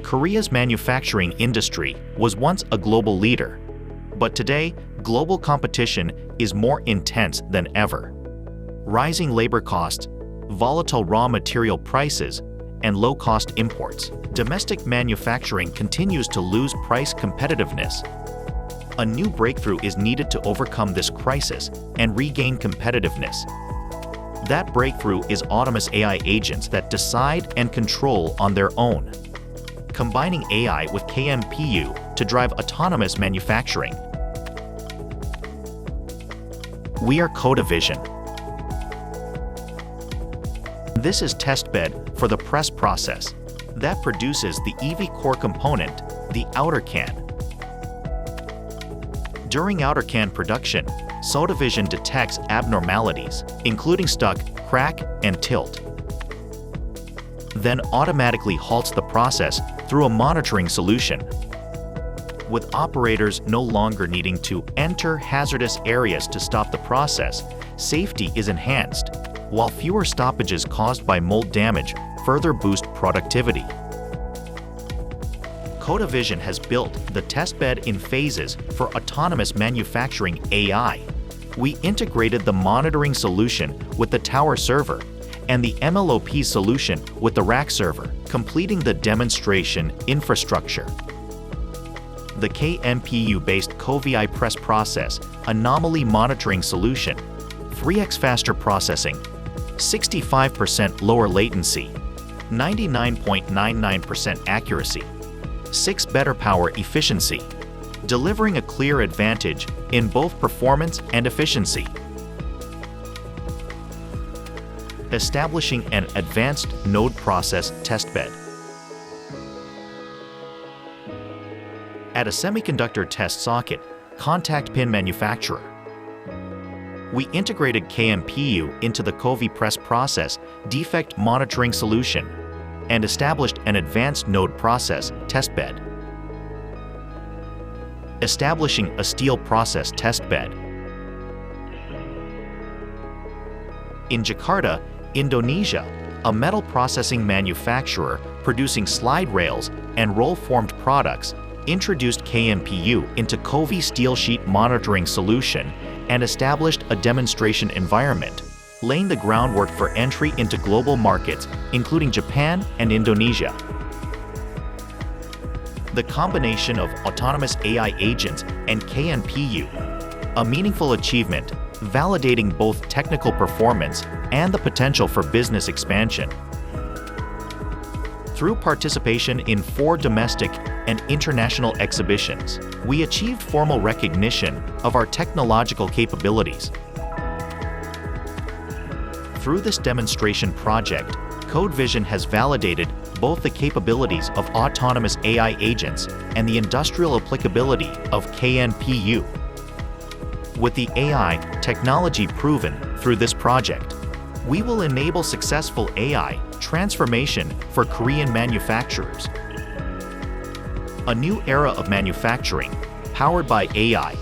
Korea's manufacturing industry was once a global leader, but today, global competition is more intense than ever. Rising labor costs, volatile raw material prices, and low-cost imports. Domestic manufacturing continues to lose price competitiveness. A new breakthrough is needed to overcome this crisis and regain competitiveness. That breakthrough is autonomous AI agents that decide and control on their own. Combining AI with KMPU to drive autonomous manufacturing. We are CodeVision. This is testbed for the press process that produces the EV core component, the outer can. During outer can production, CodeVision detects abnormalities, including stuck, crack, and tilt. Then automatically halts the process through a monitoring solution. With operators no longer needing to enter hazardous areas to stop the process, safety is enhanced, while fewer stoppages caused by mold damage further boost productivity. CodeVision has built the testbed in phases for autonomous manufacturing AI. We integrated the monitoring solution with the tower server and the MLOP solution with the rack server, completing the demonstration infrastructure. The KMPU-based CoVi press process anomaly monitoring solution, 3x faster processing, 65% lower latency, 99.99% accuracy, 6 better power efficiency, delivering a clear advantage in both performance and efficiency. Establishing an advanced node process testbed. At a semiconductor test socket, contact pin manufacturer, we integrated KMPU into the CoVi press process defect monitoring solution and established an advanced node process testbed. Establishing a steel process testbed. In Jakarta, Indonesia, a metal processing manufacturer producing slide rails and roll-formed products introduced KMPU into CoVi steel sheet monitoring solution and established a demonstration environment, laying the groundwork for entry into global markets, including Japan and Indonesia. The combination of autonomous AI agents and KMPU, a meaningful achievement, validating both technical performance and the potential for business expansion. Through participation in 4 domestic and international exhibitions, we achieved formal recognition of our technological capabilities. Through this demonstration project, CodeVision has validated both the capabilities of autonomous AI agents and the industrial applicability of KMPU. With the AI technology proven through this project, we will enable successful AI transformation for Korean manufacturers. A new era of manufacturing, powered by AI,